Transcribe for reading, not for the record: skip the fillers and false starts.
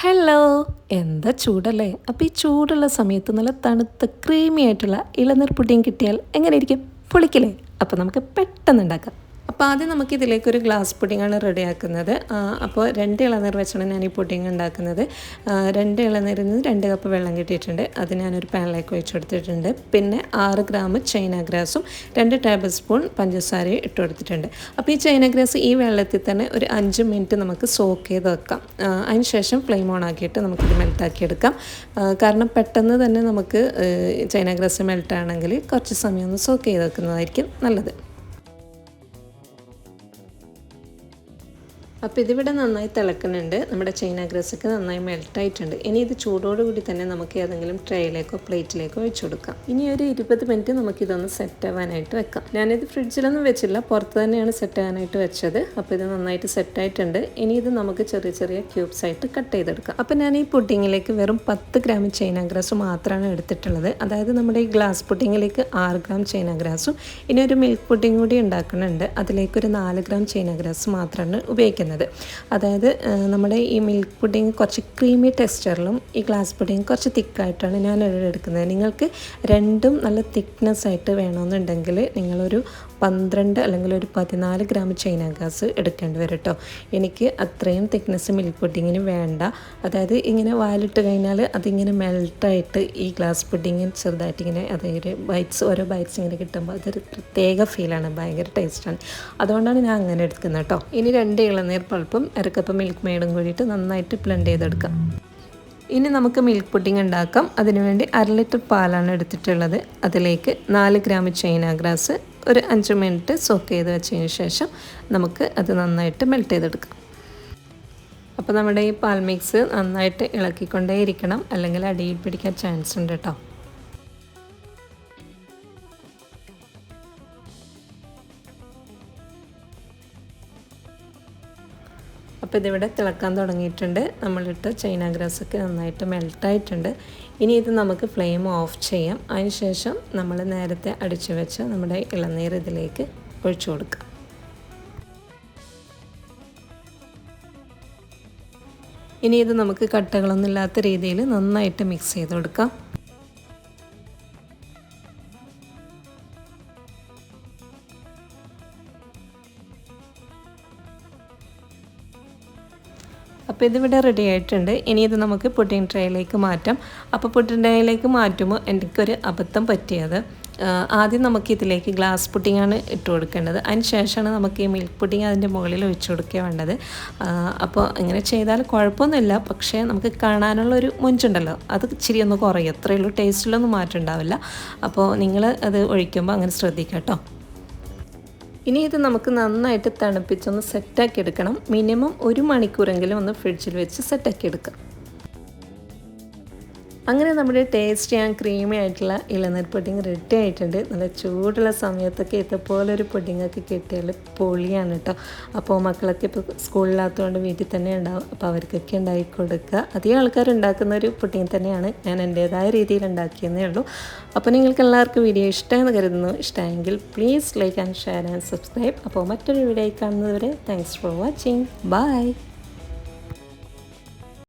Hello, എന്താ ചൂടല്ലേ? അപ്പോൾ ഈ ചൂടുള്ള സമയത്ത് നല്ല തണുത്ത ക്രീമി ആയിട്ടുള്ള ഇളനീർ പുഡിങ് കിട്ടിയാൽ എങ്ങനെ ഇരിക്കും? പൊളിക്കില്ലേ? അപ്പോൾ നമുക്ക് പെട്ടെന്ന് ഉണ്ടാക്കാം. അപ്പോൾ ആദ്യം നമുക്കിതിലേക്കൊരു ഗ്ലാസ് പുഡിങ്ങാണ് റെഡിയാക്കുന്നത്. അപ്പോൾ 2 ഇളനീർ വെച്ചാണ് ഞാൻ ഈ പുഡിങ് ഉണ്ടാക്കുന്നത്. 2 ഇളനീരിൽ നിന്ന് 2 കപ്പ് വെള്ളം കിട്ടിയിട്ടുണ്ട്. അത് ഞാനൊരു പാനിലേക്ക് ഒഴിച്ചു കൊടുത്തിട്ടുണ്ട്. പിന്നെ 6 ഗ്രാം ചൈന ഗ്രാസും 2 ടേബിൾ സ്പൂൺ പഞ്ചസാരയും ഇട്ട് കൊടുത്തിട്ടുണ്ട്. അപ്പോൾ ഈ ചൈന ഗ്രാസ് ഈ വെള്ളത്തിൽ തന്നെ ഒരു 5 മിനിറ്റ് നമുക്ക് സോക്ക് ചെയ്ത് വെക്കാം. അതിന് ശേഷം ഫ്ലെയിം ഓൺ ആക്കിയിട്ട് നമുക്കിത് മെൽറ്റാക്കി എടുക്കാം. കാരണം പെട്ടെന്ന് തന്നെ നമുക്ക് ചൈന ഗ്രാസ് മെൽറ്റാണെങ്കിൽ കുറച്ച് സമയം ഒന്ന് സോക്ക് ചെയ്ത് വെക്കുന്നതായിരിക്കും നല്ലത്. അപ്പോൾ ഇതിവിടെ നന്നായി തിളക്കുന്നുണ്ട്. നമ്മുടെ ചൈന ഗ്രാസൊക്കെ നന്നായി മെൽറ്റായിട്ടുണ്ട്. ഇനി ഇത് ചൂടോടുകൂടി തന്നെ നമുക്ക് ഏതെങ്കിലും ട്രേയിലേക്കോ പ്ലേറ്റിലേക്കോ വെച്ച് കൊടുക്കാം. ഇനി ഒരു 20 മിനിറ്റ് നമുക്കിതൊന്ന് സെറ്റ് ആവാനായിട്ട് വെക്കാം. ഞാനിത് ഫ്രിഡ്ജിലൊന്നും വെച്ചില്ല, പുറത്ത് തന്നെയാണ് സെറ്റ് ആവാനായിട്ട് വെച്ചത്. അപ്പോൾ ഇത് നന്നായിട്ട് സെറ്റായിട്ടുണ്ട്. ഇനി ഇത് നമുക്ക് ചെറിയ ചെറിയ ക്യൂബ്സ് ആയിട്ട് കട്ട് ചെയ്തെടുക്കാം. അപ്പോൾ ഞാൻ ഈ പുഡിങ്ങിലേക്ക് വെറും 10 ഗ്രാം ചൈന ഗ്രാസ് മാത്രമാണ് എടുത്തിട്ടുള്ളത്. അതായത് നമ്മുടെ ഈ ഗ്ലാസ് പുഡിങ്ങിലേക്ക് 6 ഗ്രാം ചൈന ഗ്രാസും ഇനി ഒരു മിൽക്ക് പുഡിങ് കൂടി ഉണ്ടാക്കുന്നുണ്ട്. അതിലേക്കൊരു 4 ഗ്രാം ചൈന ഗ്രാസ് മാത്രമാണ് ഉപയോഗിക്കുന്നത്. അതായത് നമ്മുടെ ഈ മിൽക്ക് പുഡിങ് കുറച്ച് ക്രീമി ടെക്സ്ചറിലും ഈ ഗ്ലാസ് പുഡിങ് കുറച്ച് തിക്കായിട്ടാണ് ഞാൻ എടുക്കുന്നത്. നിങ്ങൾക്ക് രണ്ടും നല്ല തിക്നെസ് ആയിട്ട് വേണമെന്നുണ്ടെങ്കിൽ നിങ്ങളൊരു 12 അല്ലെങ്കിൽ ഒരു 14 ഗ്രാം ചൈന ഗ്രാസ് എടുക്കേണ്ടി വരും കേട്ടോ. എനിക്ക് അത്രയും തിക്നെസ് മിൽക്ക് പുഡിങ്ങിന് വേണ്ട. അതായത് ഇങ്ങനെ വാലിട്ട് കഴിഞ്ഞാൽ അതിങ്ങനെ മെൽട്ടായിട്ട് ഈ ഗ്ലാസ് പുഡിങ് ചെറുതായിട്ട് ഇങ്ങനെ അതായത് ഓരോ ബൈറ്റ്സ് ഇങ്ങനെ കിട്ടുമ്പോൾ അതൊരു പ്രത്യേക ഫീലാണ്, ഭയങ്കര ടേസ്റ്റാണ്. അതുകൊണ്ടാണ് ഞാൻ അങ്ങനെ എടുക്കുന്നത് കേട്ടോ. ഇനി 2 ഇളനീർ പൾപ്പും 1 കപ്പ് മിൽക്ക് മെയ്ഡും കൂടിയിട്ട് നന്നായിട്ട് ബ്ലെൻഡ് ചെയ്തെടുക്കാം. ഇനി നമുക്ക് മിൽക്ക് പുഡിങ് ഉണ്ടാക്കാം. അതിനുവേണ്ടി 1/2 ലിറ്റർ പാലാണ് എടുത്തിട്ടുള്ളത്. അതിലേക്ക് 4 ഗ്രാം ചൈന ഗ്രാസ് ഒരു 5 മിനിറ്റ് സോക്ക് ചെയ്ത് വെച്ചതിന് ശേഷം നമുക്ക് അത് നന്നായിട്ട് മെൽറ്റ് ചെയ്തെടുക്കാം. അപ്പോൾ നമ്മുടെ ഈ പാൽ മിക്സ് നന്നായിട്ട് ഇളക്കിക്കൊണ്ടേ ഇരിക്കണം, അല്ലെങ്കിൽ അടിയിൽ പിടിക്കാൻ ചാൻസ് ഉണ്ട് കേട്ടോ. അപ്പോൾ ഇതിവിടെ തിളക്കാൻ തുടങ്ങിയിട്ടുണ്ട്. നമ്മളിട്ട് ചൈന ഗ്രാസൊക്കെ നന്നായിട്ട് മെൽട്ടായിട്ടുണ്ട്. ഇനി ഇത് നമുക്ക് ഫ്ലെയിം ഓഫ് ചെയ്യാം. അതിനുശേഷം നമ്മൾ നേരത്തെ അടിച്ചു വെച്ച നമ്മുടെ ഇളനീർ ഇതിലേക്ക് ഒഴിച്ചു കൊടുക്കാം. ഇനി ഇത് നമുക്ക് കട്ടകളൊന്നും ഇല്ലാത്ത രീതിയിൽ നന്നായിട്ട് മിക്സ് ചെയ്ത് കൊടുക്കാം. അപ്പോൾ ഇതിവിടെ റെഡി ആയിട്ടുണ്ട്. ഇനി ഇത് നമുക്ക് പുഡിങ് ട്രേയിലേക്ക് മാറ്റാം. അപ്പോൾ പുഡിങ് ട്രേയിലേക്ക് മാറ്റുമ്പോൾ എനിക്കൊരു അബദ്ധം പറ്റിയത്, ആദ്യം നമുക്ക് ഇതിലേക്ക് ഗ്ലാസ് പുഡിങ്ങാണ് ഇട്ട് കൊടുക്കേണ്ടത്. അതിന് ശേഷമാണ് നമുക്ക് ഈ മിൽക്ക് പുഡിങ് അതിൻ്റെ മുകളിൽ ഒഴിച്ചു കൊടുക്കുക വേണ്ടത്. അപ്പോൾ ഇങ്ങനെ ചെയ്താൽ കുഴപ്പമൊന്നുമില്ല, പക്ഷേ നമുക്ക് കാണാനുള്ളൊരു മുഞ്ചുണ്ടല്ലോ, അത് ഇച്ചിരി ഒന്ന് കുറയും. അത്രയേ ഉള്ളൂ, ടേസ്റ്റിലൊന്നും മാറ്റം ഉണ്ടാവില്ല. അപ്പോൾ നിങ്ങൾ അത് ഒഴിക്കുമ്പോൾ അങ്ങനെ ശ്രദ്ധിക്കുക കേട്ടോ. ഇനി ഇത് നമുക്ക് നന്നായിട്ട് തണുപ്പിച്ചൊന്ന് സെറ്റാക്കി എടുക്കണം. മിനിമം 1 മണിക്കൂറെങ്കിലും ഒന്ന് ഫ്രിഡ്ജിൽ വെച്ച് സെറ്റാക്കി എടുക്കാം. അങ്ങനെ നമ്മുടെ ടേസ്റ്റി ആൻഡ് ക്രീമി ആയിട്ടുള്ള ഇളനീർ പുഡിങ് റെഡി ആയിട്ടുണ്ട്. നല്ല ചൂടുള്ള സമയത്തൊക്കെ ഇതുപോലൊരു പുഡിങ്ങൊക്കെ കിട്ടിയാൽ പൊളിയാണ് കേട്ടോ. അപ്പോൾ മക്കളൊക്കെ ഇപ്പോൾ സ്കൂളിലാത്തതുകൊണ്ട് വീട്ടിൽ തന്നെ ഉണ്ടാവും. അപ്പോൾ അവർക്കൊക്കെ ഉണ്ടാക്കി കൊടുക്കുക. അധികം ആൾക്കാർ ഉണ്ടാക്കുന്ന ഒരു പുഡിങ് തന്നെയാണ്. ഞാൻ എൻ്റേതായ രീതിയിൽ ഉണ്ടാക്കിയെന്നേ ഉള്ളൂ. അപ്പോൾ നിങ്ങൾക്ക് എല്ലാവർക്കും വീഡിയോ ഇഷ്ടമെന്ന് കരുതുന്നു. ഇഷ്ടമെങ്കിൽ please like and share and subscribe. അപ്പോൾ മറ്റൊരു വീഡിയോ കാണുന്നതുവരെ താങ്ക്സ് ഫോർ വാച്ചിങ്. ബൈ.